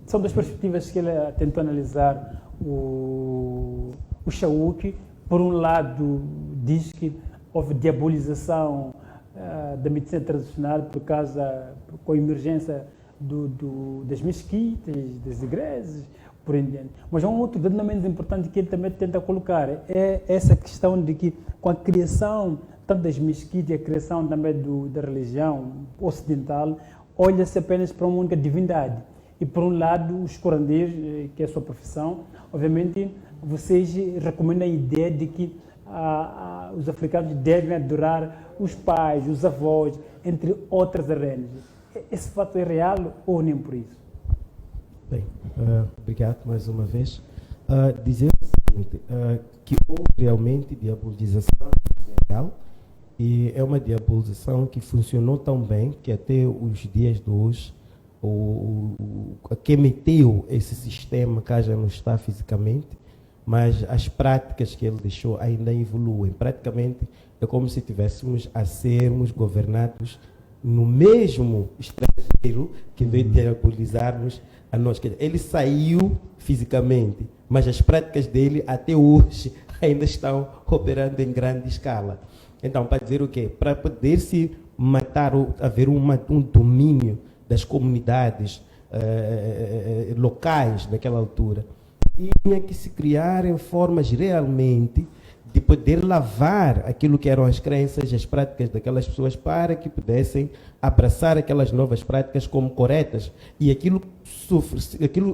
são duas perspectivas que ele tentou analisar o Chauque. Por um lado, diz que houve diabolização da medicina tradicional com a emergência das mesquitas, das igrejas, por em diante. Mas há um outro dado não menos importante que ele também tenta colocar, é essa questão de que com a criação tanto das mesquitas e a criação também da religião ocidental, olha-se apenas para uma única divindade. E por um lado, os curandeiros, que é a sua profissão, obviamente vocês recomendam a ideia de que os africanos devem adorar os pais, os avós, entre outras arenas. Esse fato é real ou nem por isso? Bem, obrigado mais uma vez. Dizer o seguinte, que houve realmente diabolização real, e é uma diabolização que funcionou tão bem que até os dias de hoje, quem meteu esse sistema cá já não está fisicamente, mas as práticas que ele deixou ainda evoluem. Praticamente é como se tivéssemos a sermos governados no mesmo estrangeiro que veio diabolizar-nos a nós. Ele saiu fisicamente, mas as práticas dele até hoje ainda estão operando em grande escala. Então, para dizer o quê? Para poder se matar, ou haver um domínio das comunidades locais naquela altura, tinha que se criarem formas realmente de poder lavar aquilo que eram as crenças e as práticas daquelas pessoas para que pudessem abraçar aquelas novas práticas como corretas. E aquilo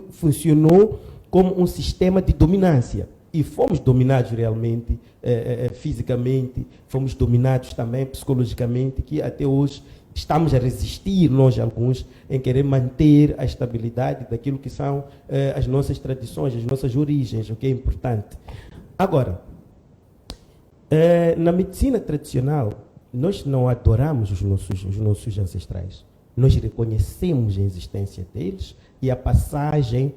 funcionou como um sistema de dominância. E fomos dominados realmente, fisicamente, fomos dominados também psicologicamente, que até hoje estamos a resistir, nós alguns, em querer manter a estabilidade daquilo que são as nossas tradições, as nossas origens, o que é importante. Agora, na medicina tradicional, nós não adoramos os nossos ancestrais. Nós reconhecemos a existência deles e a passagem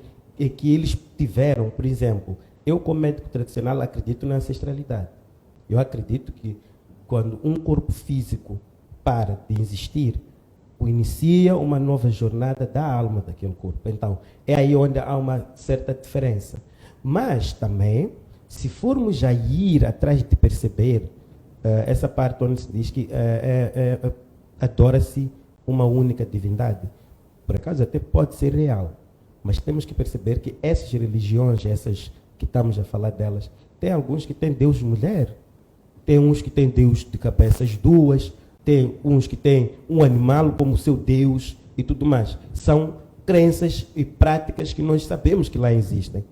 que eles tiveram. Por exemplo, eu, como médico tradicional, acredito na ancestralidade. Eu acredito que quando um corpo físico para de existir, inicia uma nova jornada da alma daquele corpo. Então, é aí onde há uma certa diferença. Mas também, se formos a ir atrás de perceber essa parte onde se diz que adora-se uma única divindade, por acaso até pode ser real, mas temos que perceber que essas religiões, essas que estamos a falar delas, tem alguns que têm Deus mulher, tem uns que têm Deus de cabeças duas, tem uns que têm um animal como seu Deus e tudo mais. São crenças e práticas que nós sabemos que lá existem.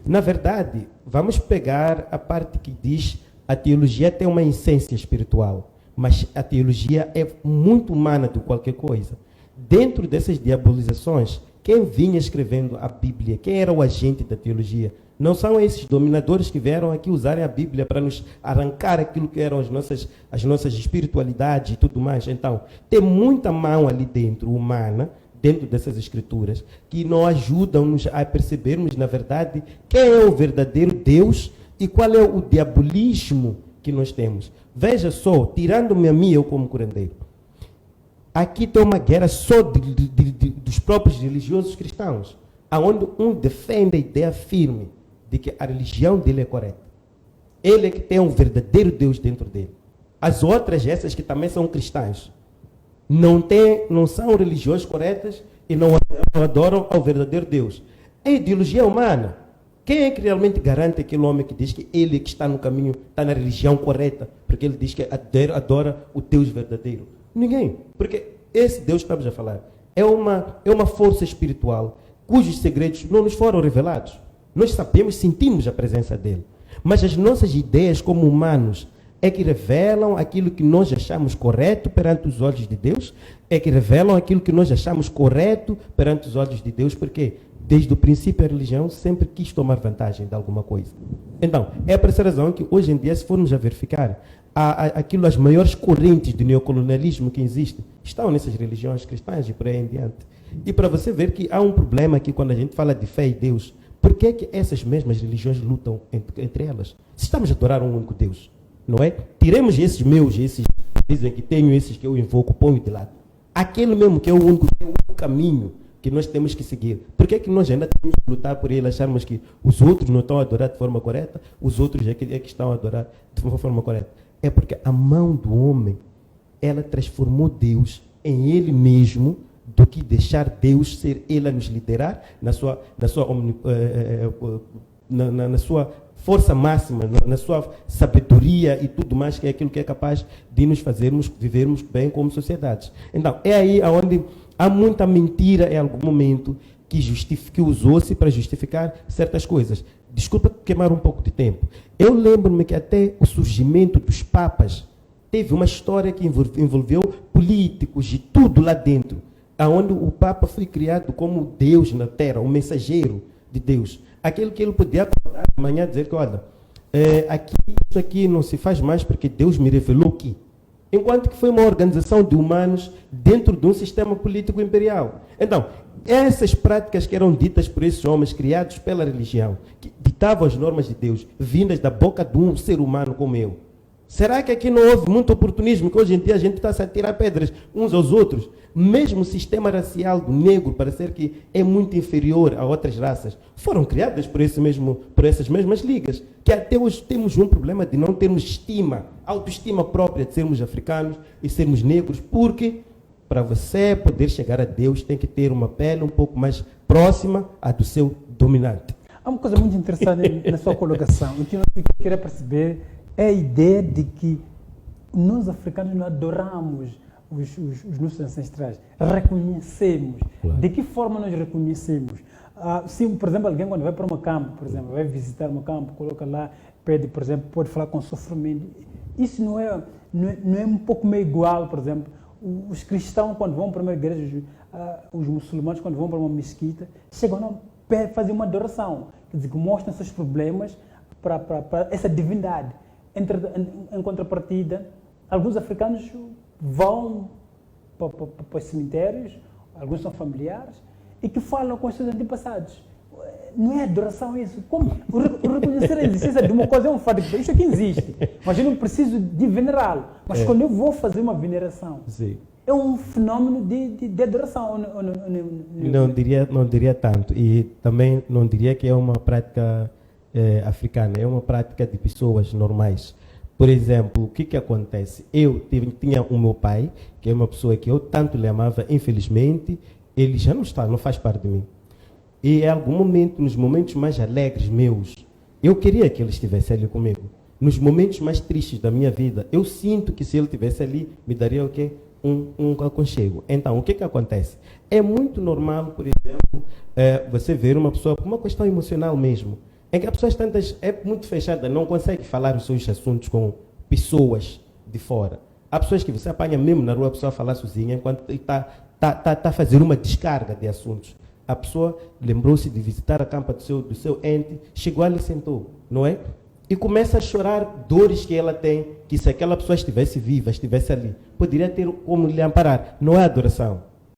Na verdade, vamos pegar a parte que diz a teologia tem uma essência espiritual, mas a teologia é muito humana de qualquer coisa. Dentro dessas diabolizações, quem vinha escrevendo a Bíblia, quem era o agente da teologia? Não são esses dominadores que vieram aqui usarem a Bíblia para nos arrancar aquilo que eram as nossas espiritualidades e tudo mais. Então, tem muita mão ali dentro, humana, dentro dessas escrituras, que não ajudam-nos a percebermos, na verdade, quem é o verdadeiro Deus e qual é o diabolismo que nós temos. Veja só, tirando-me a mim, eu como curandeiro, aqui tem uma guerra só dos próprios religiosos cristãos, aonde um defende a ideia firme de que a religião dele é correta. Ele é que tem um verdadeiro Deus dentro dele. As outras, essas que também são cristãs, não são religiões corretas e não adoram ao verdadeiro Deus. É ideologia humana. Quem é que realmente garante aquele homem que diz que ele que está no caminho, está na religião correta, porque ele diz que adora o Deus verdadeiro? Ninguém. Porque esse Deus que estamos a falar é uma força espiritual cujos segredos não nos foram revelados. Nós sabemos, sentimos a presença dele. Mas as nossas ideias como humanos é que revelam aquilo que nós achamos correto perante os olhos de Deus, é que revelam aquilo que nós achamos correto perante os olhos de Deus, porque desde o princípio a religião sempre quis tomar vantagem de alguma coisa. Então, é por essa razão que hoje em dia, se formos a verificar, as maiores correntes de neocolonialismo que existem estão nessas religiões cristãs e por aí em diante. E para você ver que há um problema aqui quando a gente fala de fé e Deus, por que é que essas mesmas religiões lutam entre elas? Se estamos a adorar um único Deus, não é? Tiremos esses dizem que tenho esses que eu invoco, ponho de lado. Aquele mesmo que é o único caminho que nós temos que seguir. Por que nós ainda temos que lutar por ele, acharmos que os outros não estão a adorar de forma correta, os outros é que estão a adorar de forma correta? É porque a mão do homem, ela transformou Deus em ele mesmo, do que deixar Deus ser ele a nos liderar na sua força máxima, na sua sabedoria e tudo mais, que é aquilo que é capaz de nos fazermos vivermos bem como sociedades. Então, é aí onde há muita mentira em algum momento que usou-se para justificar certas coisas. Desculpa queimar um pouco de tempo. Eu lembro-me que até o surgimento dos papas teve uma história que envolveu políticos e tudo lá dentro, aonde o Papa foi criado como Deus na Terra, um mensageiro de Deus. Aquilo que ele podia acordar amanhã dizer que, olha, isso aqui não se faz mais porque Deus me revelou aqui. Enquanto que foi uma organização de humanos dentro de um sistema político imperial. Então, essas práticas que eram ditas por esses homens, criados pela religião, que ditavam as normas de Deus, vindas da boca de um ser humano como eu. Será que aqui não houve muito oportunismo, que hoje em dia a gente está a tirar pedras uns aos outros? Mesmo o sistema racial do negro, parecer que é muito inferior a outras raças, foram criadas por essas mesmas ligas, que até hoje temos um problema de não termos estima, autoestima própria de sermos africanos e sermos negros, porque para você poder chegar a Deus tem que ter uma pele um pouco mais próxima à do seu dominante. Há uma coisa muito interessante na sua colocação. O que eu queria perceber é a ideia de que nós africanos não adoramos os nossos ancestrais, reconhecemos. Claro. De que forma nós reconhecemos? Se, por exemplo, alguém quando vai para um campo, por exemplo, vai visitar um campo, coloca lá, pede, por exemplo, pode falar com sofrimento. Isso não é um pouco meio igual, por exemplo, os cristãos quando vão para uma igreja, os muçulmanos quando vão para uma mesquita, chegam a fazer uma adoração, quer dizer, que mostram seus problemas para essa divindade. Em contrapartida, alguns africanos vão para os cemitérios, alguns são familiares, e que falam com os seus antepassados. Não é adoração isso. Como? O reconhecer a existência de uma coisa é um fato. Isso aqui existe, mas eu não preciso de venerá-lo. Mas quando eu vou fazer uma veneração, sim, é um fenômeno de adoração. Não diria tanto. E também não diria que é uma prática africana, é uma prática de pessoas normais. Por exemplo, o que acontece? Eu tinha o meu pai, que é uma pessoa que eu tanto lhe amava, infelizmente, ele já não faz parte de mim. E em algum momento, nos momentos mais alegres meus, eu queria que ele estivesse ali comigo. Nos momentos mais tristes da minha vida, eu sinto que se ele estivesse ali, me daria o quê? Um aconchego. Então, o que acontece? É muito normal, por exemplo, você ver uma pessoa com uma questão emocional mesmo, em que a pessoa é muito fechada, não consegue falar os seus assuntos com pessoas de fora. Há pessoas que você apanha mesmo na rua, a pessoa falar sozinha, enquanto está a fazer uma descarga de assuntos. A pessoa lembrou-se de visitar a campa do seu ente, chegou ali e sentou, não é? E começa a chorar dores que ela tem, que se aquela pessoa estivesse viva, estivesse ali, poderia ter como lhe amparar. Não é adoração.